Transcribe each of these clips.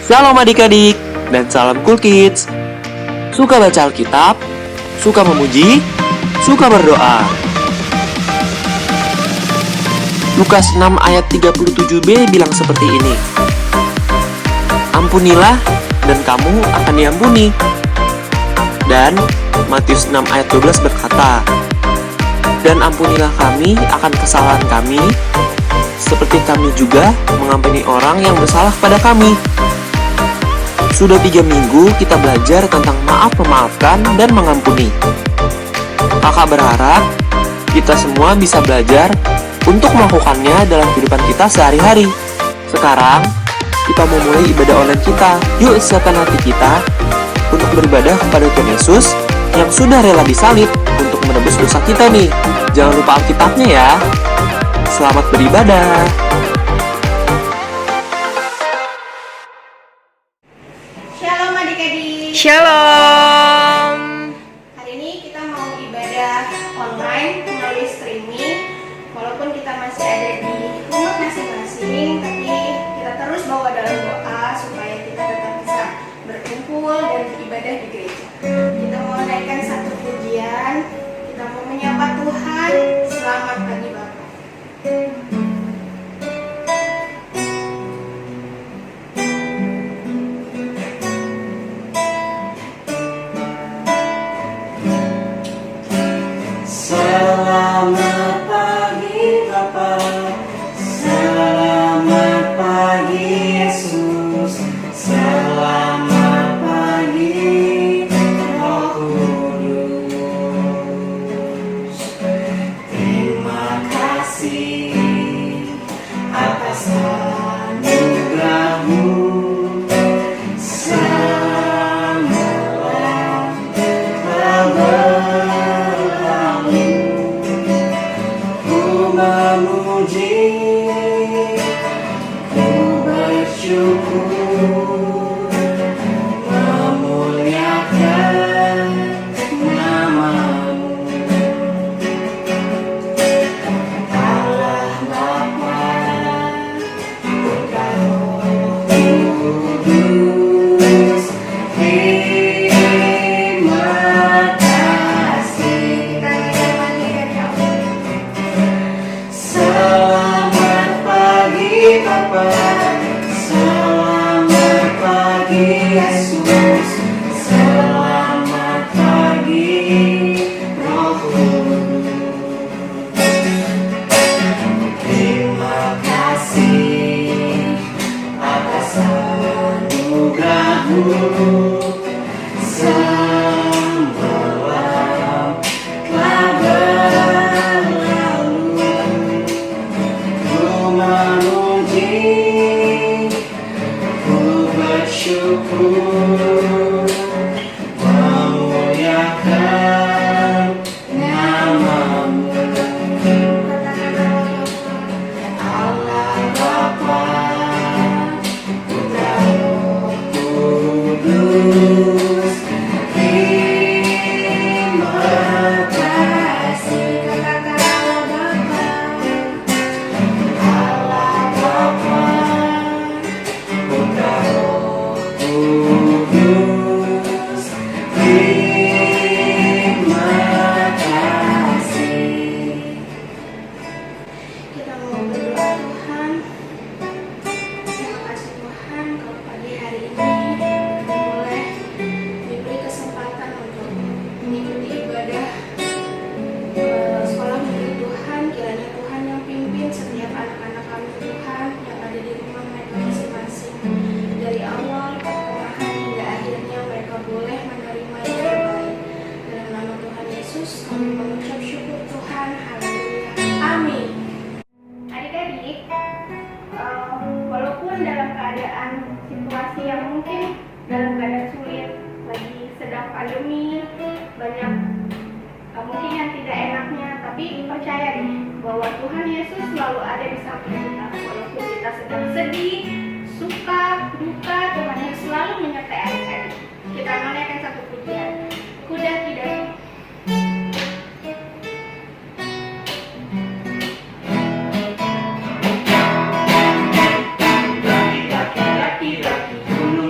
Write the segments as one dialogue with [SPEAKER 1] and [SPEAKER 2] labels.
[SPEAKER 1] Shalom adik-adik, dan salam Cool Kids. Suka baca Alkitab? Suka memuji? Suka berdoa? Lukas 6 ayat 37b bilang seperti ini. Ampunilah, dan kamu akan diampuni. Dan Matius 6 ayat 12 berkata, dan ampunilah kami akan kesalahan kami, seperti kami juga mengampuni orang yang bersalah kepada kami. Sudah 3 minggu kita belajar tentang maaf, memaafkan, dan mengampuni. Kakak berharap kita semua bisa belajar untuk melakukannya dalam kehidupan kita sehari-hari. Sekarang, kita mau mulai ibadah online kita. Yuk siapkan hati kita untuk beribadah kepada Tuhan Yesus yang sudah rela disalib untuk menebus dosa kita nih. Jangan lupa Alkitabnya ya. Selamat beribadah.
[SPEAKER 2] Shalom adik-adik.
[SPEAKER 3] Shalom.
[SPEAKER 2] Hari ini kita mau ibadah online melalui streaming. Walaupun kita masih ada di rumah masing-masing, tapi kita terus bawa dalam doa supaya kita tetap bisa berkumpul dan beribadah di gereja. Kita mau naikkan satu pujian. Kita mau menyapa Tuhan. Selamat pagi Bapak.
[SPEAKER 4] Selamat pagi Bapa, selamat pagi Yesus, selamat pagi Roh Kudus. Terima kasih atas anugerah-Mu. Semalam telah berlalu, ku memuji, ku bersyukur, memuliakan nama-Mu. Allah Bapa, Putra Roh Kudus, terima kasih. Selamat pagi Bapa, selamat pagi Yesus, selamat pagi Roh Kudus. Terima kasih atas anugerah-Mu. Semalam telah berlalu, ku memuji, ku bersyukur, memuliakan nama-Mu. Allah Bapa, Putra Roh Kudus, terima kasih. Allah Bapa, Putra Roh Kudus, terima kasih.
[SPEAKER 2] Kita mau berdoa Tuhan. Terima kasih Tuhan kalau pagi hari ini kita boleh diberi kesempatan untuk mengikuti ibadah sekolah milik Tuhan. Kiranya Tuhan yang pimpin setiap anak-anak kami Tuhan yang ada di rumah mereka masing-masing. Dari awal, pertengahan hingga akhirnya mereka boleh menerima yang terbaik. Dalam nama Tuhan Yesus kami mengucap syukur Tuhan. Haleluya. Amin. Adik-adik, walaupun dalam keadaan situasi yang mungkin dalam keadaan sulit, lagi sedang pandemi, banyak mungkin yang tidak enaknya, tapi percaya deh bahwa Tuhan Yesus selalu ada di samping kita. Walaupun kita sedang sedih, suka, duka, Tuhan Yesus selalu menyertai adik-adik. Kita menaikkan satu pujian. Kuda tidak.
[SPEAKER 4] Daki-daki gunung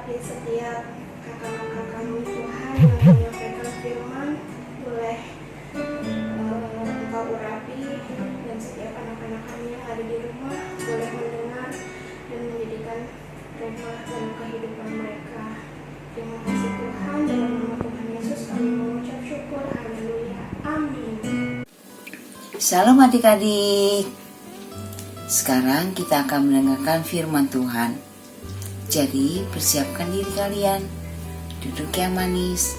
[SPEAKER 2] di setiap kakak-kakak Tuhan yang menyampaikan firman, boleh Engkau urapi, dan setiap anak-anak kami yang ada di rumah boleh mendengar dan menjadikan rema dalam kehidupan mereka. Terima kasih Tuhan, dalam nama Tuhan Yesus kami mengucap syukur. Haleluya. Amin.
[SPEAKER 5] Shalom adik-adik. Sekarang kita akan mendengarkan firman Tuhan. Jadi persiapkan diri kalian, duduk yang manis.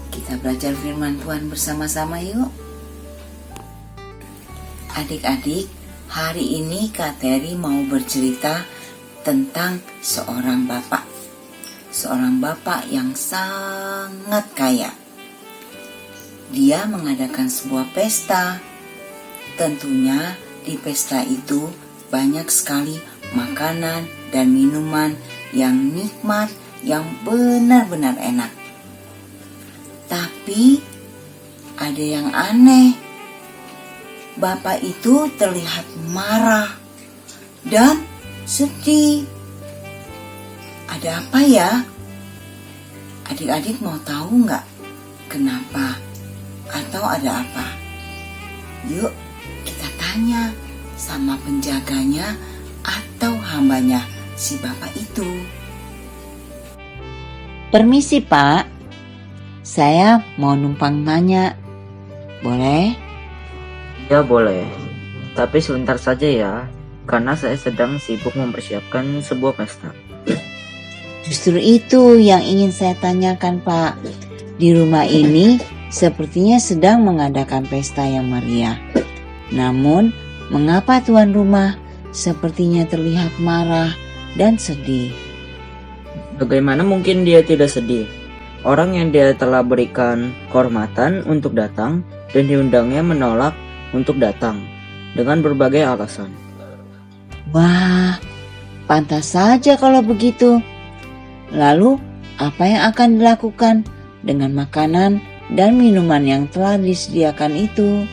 [SPEAKER 5] Kita belajar firman Tuhan bersama-sama yuk. Adik-adik, hari ini Kak Teri mau bercerita tentang seorang bapak. Seorang bapak yang sangat kaya. Dia mengadakan sebuah pesta. Tentunya di pesta itu banyak sekali makanan dan minuman yang nikmat, yang benar-benar enak. Tapi ada yang aneh. Bapak itu terlihat marah dan sedih. Ada apa ya? Adik-adik mau tahu nggak kenapa? Atau ada apa? Yuk kita tanya sama penjaganya atau hambanya si bapak itu. Permisi Pak, saya mau numpang nanya, boleh?
[SPEAKER 6] Ya boleh, tapi sebentar saja ya, karena saya sedang sibuk mempersiapkan sebuah pesta.
[SPEAKER 5] Justru itu yang ingin saya tanyakan Pak. Di rumah ini sepertinya sedang mengadakan pesta yang meriah. Namun, mengapa tuan rumah sepertinya terlihat marah dan sedih?
[SPEAKER 6] Bagaimana mungkin dia tidak sedih? Orang yang dia telah berikan kehormatan untuk datang dan diundangnya menolak untuk datang dengan berbagai alasan.
[SPEAKER 5] Wah, pantas saja kalau begitu. Lalu, apa yang akan dilakukan dengan makanan dan minuman yang telah disediakan itu?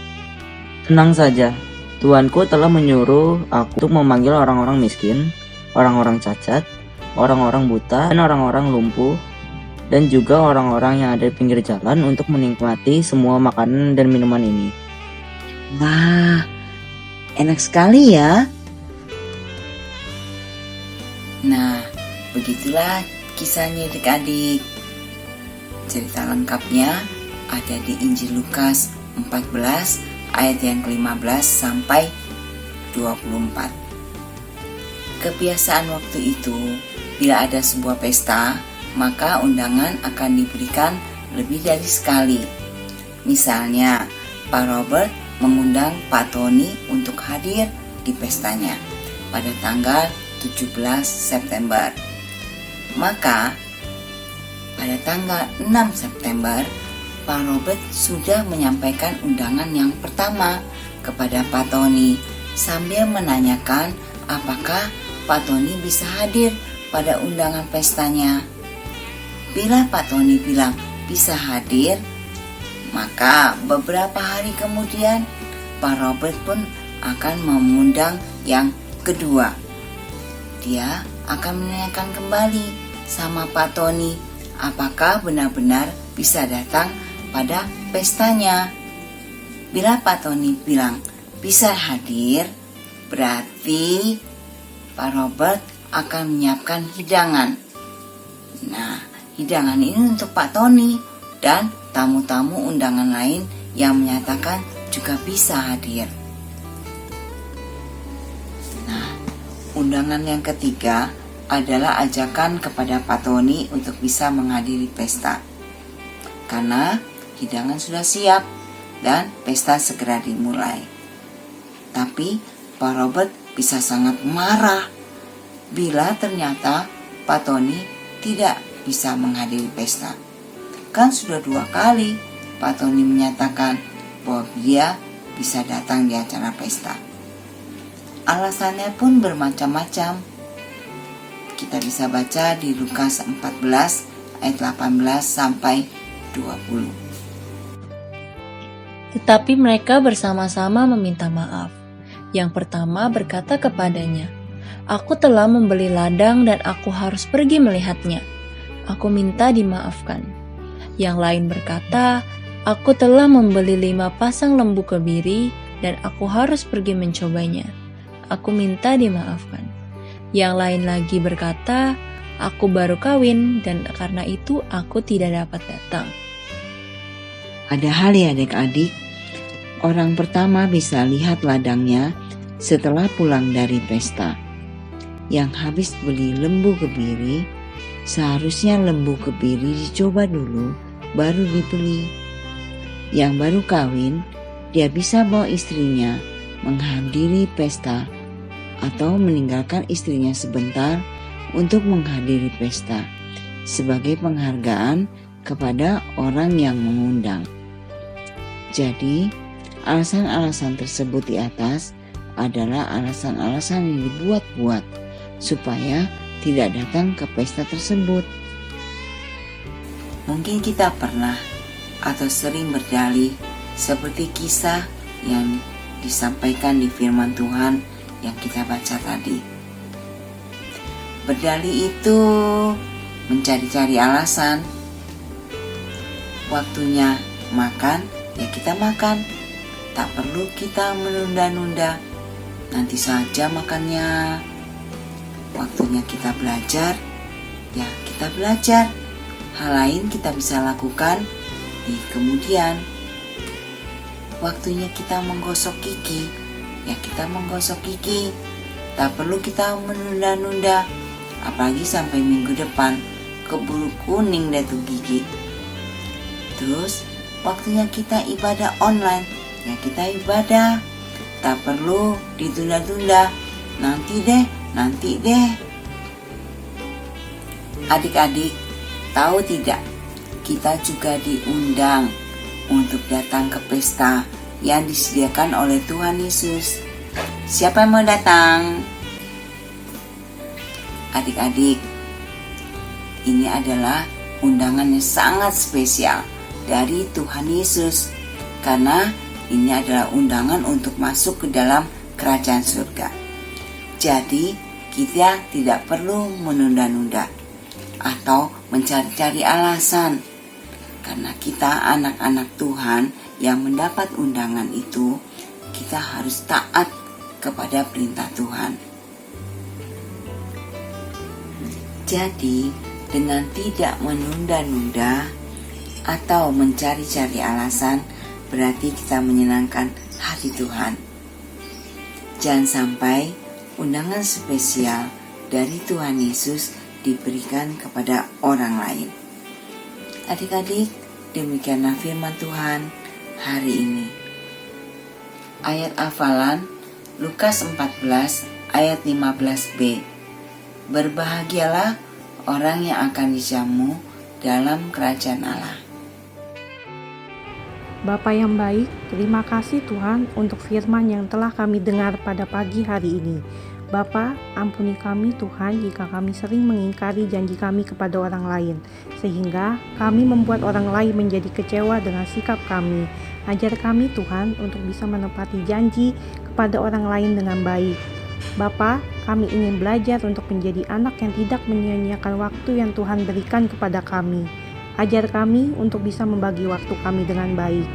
[SPEAKER 6] Tenang saja, Tuanku telah menyuruh aku untuk memanggil orang-orang miskin, orang-orang cacat, orang-orang buta, dan orang-orang lumpuh, dan juga orang-orang yang ada di pinggir jalan untuk menikmati semua makanan dan minuman ini.
[SPEAKER 5] Wah, enak sekali ya. Nah, begitulah kisahnya adik-adik. Cerita lengkapnya ada di Injil Lukas 14 ayat yang ke-15 sampai 24. Kebiasaan waktu itu, bila ada sebuah pesta, maka undangan akan diberikan lebih dari sekali. Misalnya, Pak Robert mengundang Pak Tony untuk hadir di pestanya pada tanggal 17 September. Maka, pada tanggal 6 September, Pak Robert sudah menyampaikan undangan yang pertama kepada Pak Tony sambil menanyakan apakah Pak Tony bisa hadir pada undangan pestanya. Bila Pak Tony bilang bisa hadir, maka beberapa hari kemudian Pak Robert pun akan mengundang yang kedua. Dia akan menanyakan kembali sama Pak Tony apakah benar-benar bisa datang pada pestanya. Bila Pak Tony bilang bisa hadir, berarti Pak Robert akan menyiapkan hidangan. Nah, hidangan ini untuk Pak Tony dan tamu-tamu undangan lain yang menyatakan juga bisa hadir. Nah, undangan yang ketiga adalah ajakan kepada Pak Tony untuk bisa menghadiri pesta. Karena hidangan sudah siap dan pesta segera dimulai. Tapi Pak Robert bisa sangat marah bila ternyata Pak Tony tidak bisa menghadiri pesta. Kan sudah 2 kali Pak Tony menyatakan bahwa dia bisa datang di acara pesta. Alasannya pun bermacam-macam. Kita bisa baca di Lukas 14 ayat 18 sampai 20.
[SPEAKER 7] Tetapi mereka bersama-sama meminta maaf. Yang pertama berkata kepadanya, "Aku telah membeli ladang dan aku harus pergi melihatnya." aku minta dimaafkan. Yang lain berkata, aku telah membeli 5 pasang lembu kebiri dan aku harus pergi mencobanya. Aku minta dimaafkan. Yang lain lagi berkata, aku baru kawin dan karena itu aku tidak dapat datang.
[SPEAKER 5] Padahal ya adik-adik, orang pertama bisa lihat ladangnya setelah pulang dari pesta. Yang habis beli lembu kebiri, seharusnya lembu kebiri dicoba dulu, baru dibeli. Yang baru kawin, dia bisa bawa istrinya menghadiri pesta atau meninggalkan istrinya sebentar untuk menghadiri pesta sebagai penghargaan kepada orang yang mengundang. Jadi, alasan-alasan tersebut di atas adalah alasan-alasan yang dibuat-buat supaya tidak datang ke pesta tersebut. Mungkin kita pernah atau sering berdalih seperti kisah yang disampaikan di firman Tuhan yang kita baca tadi. Berdalih itu mencari-cari alasan. Waktunya makan, ya kita makan. Tak perlu kita menunda-nunda. Nanti saja makannya. Waktunya kita belajar, ya kita belajar. Hal lain kita bisa lakukan di kemudian. Waktunya kita menggosok gigi, ya kita menggosok gigi. Tak perlu kita menunda-nunda. Apalagi sampai minggu depan, keburu kuning deh tuh gigi. Terus waktunya kita ibadah online, ya kita ibadah. Tak perlu ditunda-tunda. Nanti deh. Adik-adik, tahu tidak? Kita juga diundang untuk datang ke pesta yang disediakan oleh Tuhan Yesus. Siapa yang mau datang? Adik-adik, ini adalah undangan yang sangat spesial dari Tuhan Yesus, karena ini adalah undangan untuk masuk ke dalam kerajaan surga. Jadi kita tidak perlu menunda-nunda atau mencari-cari alasan, karena kita anak-anak Tuhan yang mendapat undangan itu, kita harus taat kepada perintah Tuhan. Jadi dengan tidak menunda-nunda atau mencari-cari alasan, berarti kita menyenangkan hati Tuhan. Jangan sampai undangan spesial dari Tuhan Yesus diberikan kepada orang lain. Adik-adik, demikianlah firman Tuhan hari ini. Ayat hafalan Lukas 14 ayat 15b. Berbahagialah orang yang akan dijamu dalam kerajaan Allah.
[SPEAKER 8] Bapa yang baik, terima kasih Tuhan untuk firman yang telah kami dengar pada pagi hari ini. Bapa, ampuni kami Tuhan jika kami sering mengingkari janji kami kepada orang lain, sehingga kami membuat orang lain menjadi kecewa dengan sikap kami. Ajar kami Tuhan untuk bisa menepati janji kepada orang lain dengan baik. Bapa, kami ingin belajar untuk menjadi anak yang tidak menyia-nyiakan waktu yang Tuhan berikan kepada kami. Ajar kami untuk bisa membagi waktu kami dengan baik.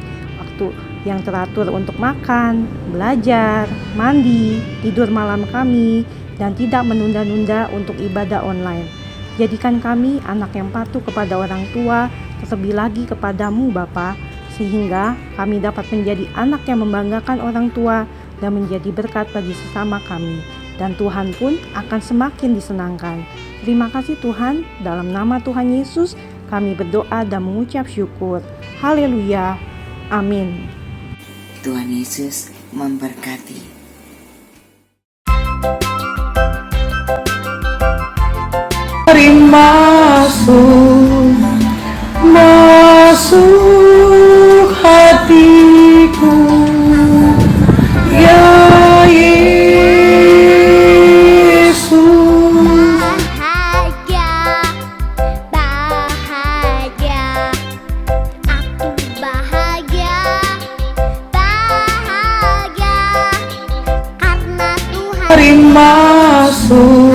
[SPEAKER 8] Waktu yang teratur untuk makan, belajar, mandi, tidur malam kami, dan tidak menunda-nunda untuk ibadah online. Jadikan kami anak yang patuh kepada orang tua, terlebih lagi kepadamu Bapa, sehingga kami dapat menjadi anak yang membanggakan orang tua dan menjadi berkat bagi sesama kami. Dan Tuhan pun akan semakin disenangkan. Terima kasih Tuhan, dalam nama Tuhan Yesus, kami berdoa dan mengucap syukur. Haleluya. Amin.
[SPEAKER 5] Tuhan Yesus memberkati.
[SPEAKER 9] Mari masuk hatiku, ya Yesus.
[SPEAKER 4] Bahagia, aku bahagia, karena Tuhan.
[SPEAKER 9] Mari masuk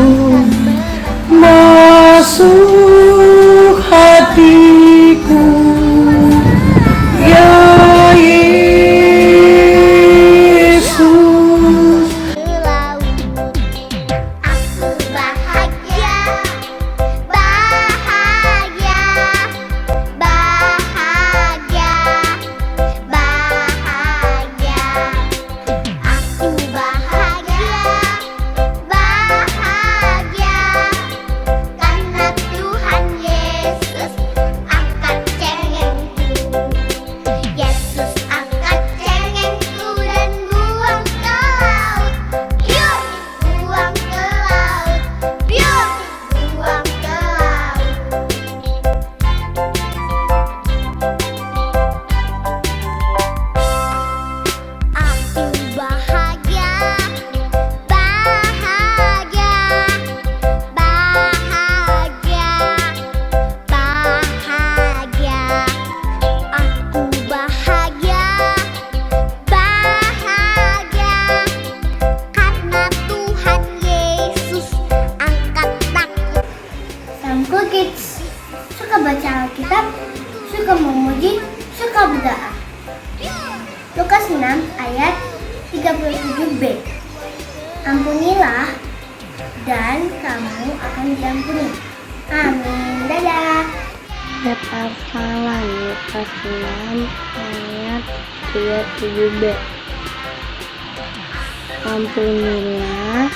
[SPEAKER 4] Cool Kids. Suka baca Alkitab, suka memuji, suka berdoa. Lukas 6 ayat 37b. Ampunilah dan kamu akan diampuni. Amin. Dadah.
[SPEAKER 2] Hafalan Lukas 6 ayat 37b. Ampunilah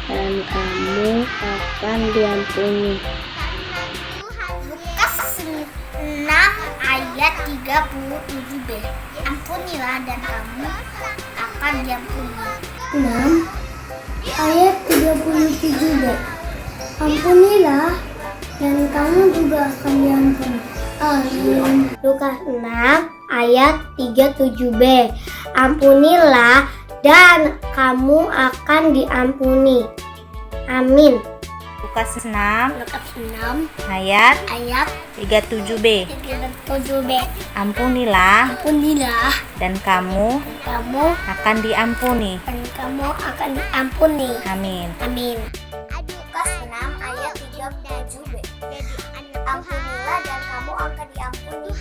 [SPEAKER 2] dan kamu akan diampuni.
[SPEAKER 4] Lukas 6 ayat 37b. Ampunilah dan kamu akan diampuni.
[SPEAKER 2] 6 ayat 37b. Ampunilah dan kamu juga akan diampuni. Amin. Lukas 6 ayat 37b. Ampunilah dan kamu akan diampuni. Amin.
[SPEAKER 10] Lukas 6
[SPEAKER 4] ayat
[SPEAKER 10] ayat 37b.
[SPEAKER 4] 37b.
[SPEAKER 10] Ampunilah
[SPEAKER 4] Ampunilah
[SPEAKER 10] dan kamu
[SPEAKER 4] kamu
[SPEAKER 10] akan diampuni.
[SPEAKER 4] dan kamu akan diampuni.
[SPEAKER 10] Amin.
[SPEAKER 4] Amin. Lukas 6 ayat 37b. Ampunilah dan kamu akan diampuni.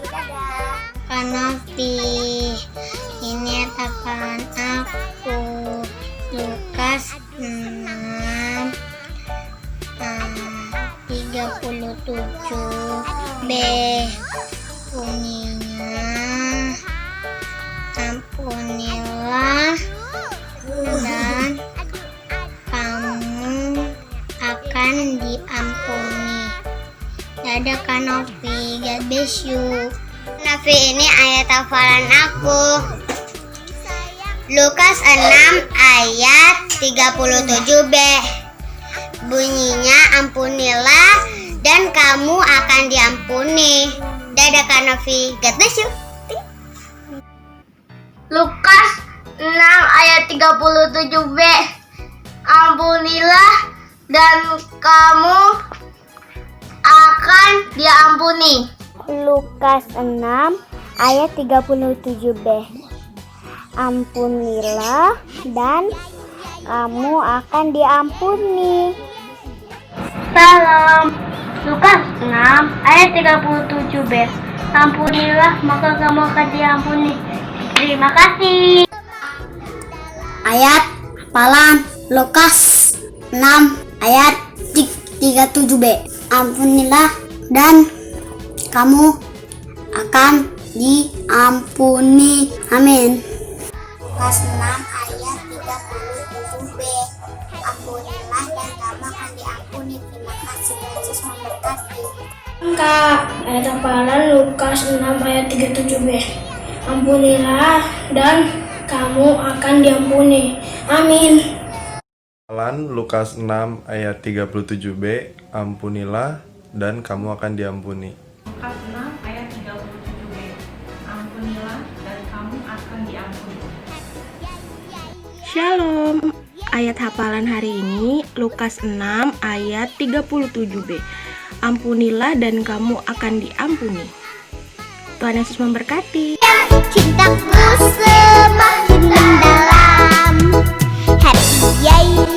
[SPEAKER 4] Dadah.
[SPEAKER 2] Kanafi, ini hafalan aku. Lukas 6 37b. Bunyinya, ampunilah dan kamu akan diampuni. Dadah Kanovi, God bless you. Kanovi, ini ayat hafalan aku. Lukas 6 ayat 37b. Bunyinya, ampunilah dan kamu akan diampuni. Dadah Kanovi, God bless you. Lukas 6 ayat 37b. Ampunilah dan kamu akan diampuni. Lukas 6 ayat 37b. Ampunilah dan kamu akan diampuni. Salam. Lukas 6 ayat 37b. Ampunilah maka kamu akan diampuni. Terima kasih. Ayat hafalan Lukas 6 ayat 37b. Ampunilah dan kamu akan diampuni. Amin. Lukas 6 ayat 37b. Ampunilah dan kamu akan diampuni. Terima kasih. Yesus memberkati. Kak, ayat hafalan Lukas 6 ayat 37b. Ampunilah dan kamu akan diampuni. Amin.
[SPEAKER 11] Hafalan Lukas 6 ayat 37b. Ampunilah dan kamu akan diampuni.
[SPEAKER 8] Lukas 6 ayat 37b. Ampunilah dan kamu akan diampuni.
[SPEAKER 2] Shalom. Ayat hafalan hari ini Lukas 6 ayat 37b. Ampunilah dan kamu akan diampuni. Tuhan Yesus memberkati.
[SPEAKER 4] Cintaku semakin mendalam. Happy